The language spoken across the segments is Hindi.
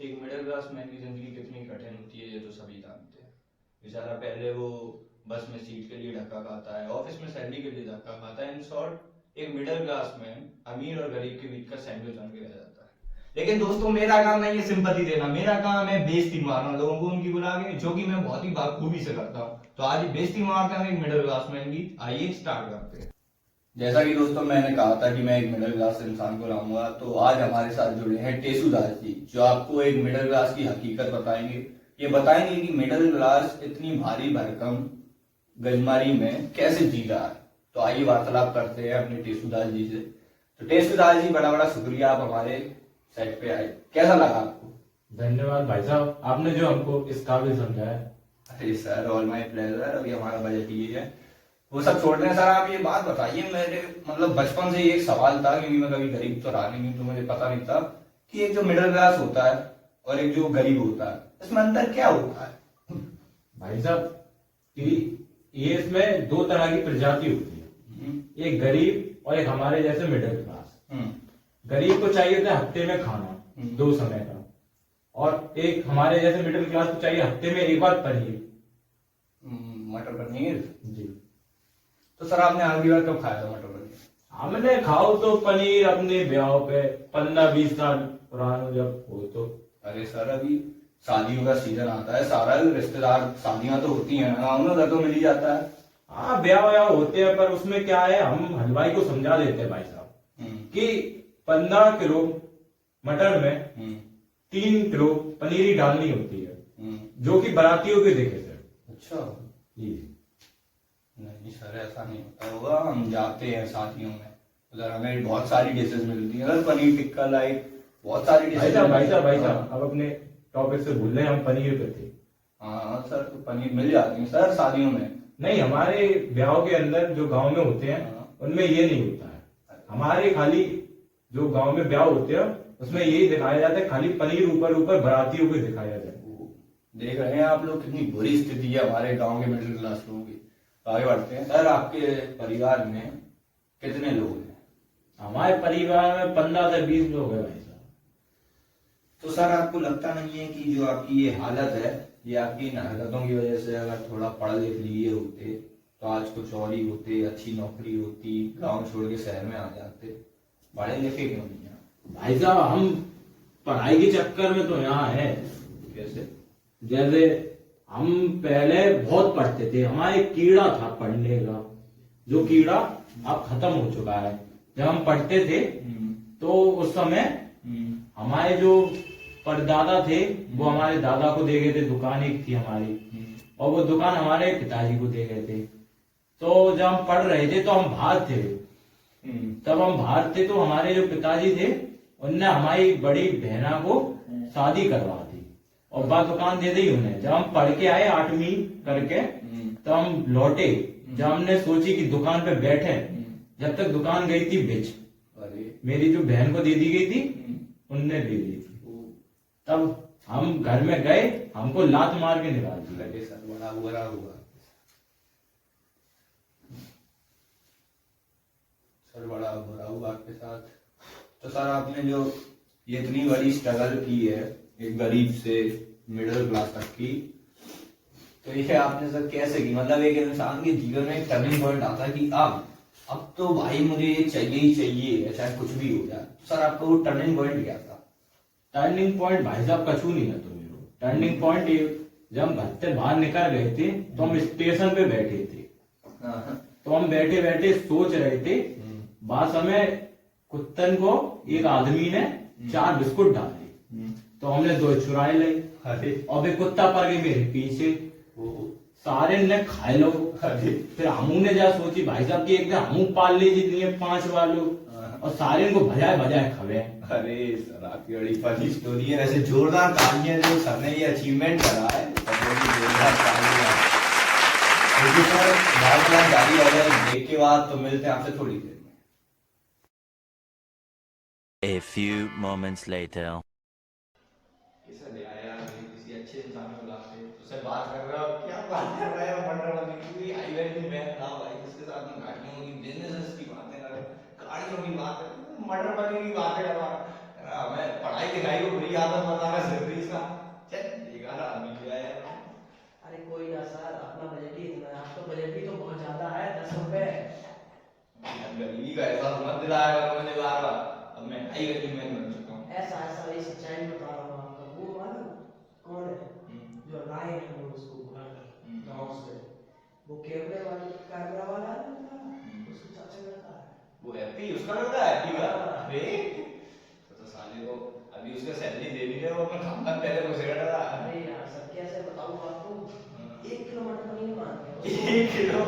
एक मिडिल क्लास मैन की जिंदगी कितनी कठिन होती है ये तो सभी जानते हैं। बेचारा पहले वो बस में सीट के लिए धक्का खाता है, ऑफिस में सैलरी के लिए धक्का खाता है। इन शॉर्ट एक मिडिल क्लास मैन अमीर और गरीब के बीच का सैंडविच बन के रह जाता है। लेकिन दोस्तों मेरा काम नहीं है सिंपैथी देना, मेरा काम है बेइज्जती मारना लोगों को उनकी बुला के, जो कि मैं बहुत ही बाखूबी से करता हूँ। तो आज बेइज्जती मारते हैं एक मिडिल क्लास मैन की, आइए स्टार्ट करते हैं। जैसा कि दोस्तों मैंने कहा था कि मैं एक मिडिल क्लास इंसान को लाऊंगा, तो आज हमारे साथ जुड़े हैं टेसु दास जी, जो आपको एक मिडिल क्लास की हकीकत बताएंगे। ये बताएंगे कि मिडिल क्लास इतनी भारी भरकम गजमारी में कैसे जी रहा है। तो आइए वार्तालाप करते हैं अपने टेसु दास जी से। तो टेसु दास जी, बड़ा बड़ा शुक्रिया आप हमारे सेट पे आए, कैसा लगा आपको? धन्यवाद भाई साहब, आपने जो हमको इस काबिल समझा है। अरे सर, ऑल माय प्लेजर। अभी हमारा बजट ये है, वो सब छोड़ रहे हैं। सर आप ये बात बताइए, मेरे मतलब बचपन से ये एक सवाल था, क्योंकि मैं कभी गरीब तो रहा नहीं, तो मुझे पता नहीं था कि एक जो मिडिल क्लास होता है और एक जो गरीब होता है, इसमें अंतर क्या होता है? भाई साहब कि ये इसमें दो तरह की प्रजाति होती है, एक गरीब और एक हमारे जैसे मिडिल क्लास। गरीब को चाहिए था हफ्ते में खाना 2 समय का, और एक हमारे जैसे मिडिल क्लास को चाहिए हफ्ते में एक बार पनीर, मटर पनीर। जी। तो सर आपने आखिरी बार कब खाया था मटर पनीर? हमने खाओ तो पनीर अपने ब्याह पे 15-20 साल पुराना जब हो तो। अरे सर, अभी शादियों का सीजन आता है, सारा रिश्तेदार शादियां तो होती हैं ना, उन्हें तो मिल ही जाता है। हाँ, ब्याह होते हैं, पर उसमें क्या है, हम हलवाई को समझा देते हैं भाई साहब कि 15 किलो मटर में 3 किलो पनीरी डालनी होती है, जो कि बारातियों के देखे थे। अच्छा जी। नहीं सर, ऐसा नहीं होता होगा। हम जाते हैं शादियों में, उधर हमें बहुत सारी डिशेज मिलती है, पनीर टिक्का लाइक बहुत सारी डिशेज। भाई साहब अब अपने टॉपिक से भूल रहे हैं, हम पनीर पे थे। हाँ सर, तो पनीर मिल जाती है सर शादियों में? नहीं, हमारे ब्याह के अंदर जो गांव में होते हैं उनमें ये नहीं होता है। हमारे खाली जो गांव में ब्याह होते हैं उसमें यही दिखाया जाता है, खाली पनीर ऊपर ऊपर बारातियों को दिखाया जाता है। देख रहे हैं आप लोग कितनी बुरी स्थिति है हमारे गांव के मिडिल क्लास लोगों की। आगे बढ़ते हैं। सर आपके परिवार में कितने लोग हैं? हमारे परिवार में 15 से 20 लोग हैं भाई साहब। तो सर आपको लगता नहीं है कि जो आपकी ये हालत है, ये आपकी इन हरकतों की वजह से, अगर थोड़ा पढ़ लिख लिए होते तो आज कुछ और ही होते, अच्छी नौकरी होती, गांव छोड़ के शहर में आ जाते? पढ़े लिखे क्यों नहीं है? भाई साहब हम पढ़ाई के चक्कर में तो यहाँ है। कैसे? जैसे हम पहले बहुत पढ़ते थे, हमारे कीड़ा था पढ़ने का, जो कीड़ा अब खत्म हो चुका है। जब हम पढ़ते थे तो उस समय हमारे जो परदादा थे वो हमारे दादा को दे गए थे, दुकान एक थी हमारी, और वो दुकान हमारे पिताजी को दे गए थे। तो जब हम पढ़ रहे थे तो हम बाहर थे, तब हम बाहर थे तो हमारे जो पिताजी थे उनने हमारी बड़ी बहना को शादी करवा दी और बात दुकान दे दी उन्हें। जब हम पढ़ के आए 8वीं करके, तब हम लौटे, जब हमने सोची कि दुकान पे बैठे, जब तक दुकान गई थी बेच, मेरी जो बहन को दे दी गई थी उनने दे दी थी। तब हम घर में गए, हमको लात मार के निकाल दिया। लगे सर, बड़ा बुरा हुआ सर, बड़ा बुरा हुआ आपके साथ। तो सर आपने जो ये इतनी बड़ी स्ट्रगल की है एक गरीब से मिडिल क्लास तक की, तो ये आपने सर कैसे की? मतलब एक इंसान के जीवन में एक टर्निंग पॉइंट आता है कि अब तो भाई मुझे ये चाहिए ही चाहिए, चाहे कुछ भी हो जाए। सर आपका वो टर्निंग पॉइंट क्या था? टर्निंग पॉइंट भाई साहब कछू नहीं है तो मेरे टर्निंग पॉइंट जब हम घर से बाहर निकल गए थे तो हम स्टेशन पे बैठे थे। तो हम बैठे बैठे सोच रहे थे, बात समय कुत्तन को एक आदमी ने 4 बिस्कुट डाले, तो हमने 2 चुराए ले, और वे कुत्ता पर गए मेरे पीछे, सारे ने खाए लो। फिर हमू ने जा सोची भाई साहब की एकदम हमू पाल ली जितनी है 5 वालों, और सारे इनको भजाए भजाए खवे। अरे सर आपकी बड़ी फनी स्टोरी है। वैसे जोरदार तालियां जो सर ने ये अचीवमेंट करा है, जोरदार तालियां। क्योंकि सर बात जारी अगर ब्रेक के बाद तो मिलते हैं आपसे थोड़ी देर में। A few moments later. Sir आया किसी अच्छे इंसान को लाते तो सर बात कर रहा है, क्या बात कर रहा है मटर पनीर की? आई वेरी मैं ना भाई, जिसके साथ में गाड़ियों की बिजनेस की बातें कर, गाड़ियों की बात कर, मटर पनीर की बातें कर रहा है। हमें पढ़ाई लिखाई को बुरी आदत बताना जरूरी इसका। चल बेकार आदमी जो है यार। अरे कोई ना सर, अपना बजट ही इतना है, आपका बजट भी तो बहुत ज्यादा है, 10 रुपए। यार गरीबी का एहसास मत दिलाया करो मुझे बार बार। अब मैं ढाई गरीब में बन चुका हूँ। ऐसा ऐसा ये सच्चाई बता रहा हूँ आपको। वो मालूम कौन है जो लाए हैं हम उसको बुलाकर गाँव से, वो कैमरा वाला है ना, उसको चाचा लगता है। वो हैप्पी उसका लड़का है, हैप्पी का। अरे तो साले को अभी उसका सैलरी दे भी दे, वो अपना खानदान पहले घुसेगा डरा। अरे यार सर कैसे बताऊँ आपको, 1 किलो मटन नहीं मानते। 1 किलो।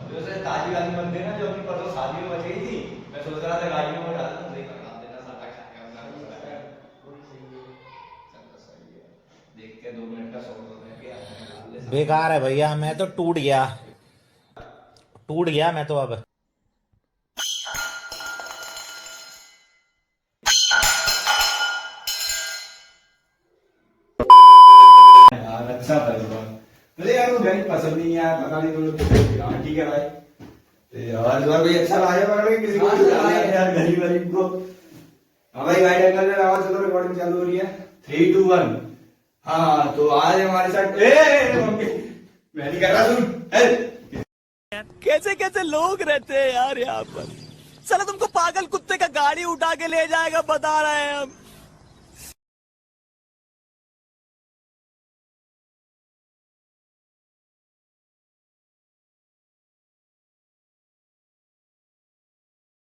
अभी उसे ताजी वाली मत देना जो अपनी परसों शादी में बच गई थी। मैं सोच रहा था गाड़ी में डाल दूं, नहीं खा देना, साला खाएगा अपना। वही सही है। चलो सही है, देखते हैं 2 मिनट का शॉट होता है क्या। बेकार है भैया, मैं तो टूट गया मैं तो अब। यार अच्छा था इस बार। मुझे यार वो गणित पसंद नहीं आया, पता नहीं तुम लोग कितने ठीक है भाई। यार इस बार कोई अच्छा लाया पकड़ के किसी को हाँ, खिला दिया यार गरीब गरीब को। हाँ भाई गाइड एंगल में आवाज चलो, रिकॉर्डिंग चालू हो रही है। 3 2 1। हाँ तो आज हमारे साथ मम्मी मैं नहीं कर रहा सुन। कैसे कैसे लोग रहते हैं यार यहाँ पर। साला तुमको पागल कुत्ते का गाड़ी उठा के ले जाएगा बता रहे हैं हम।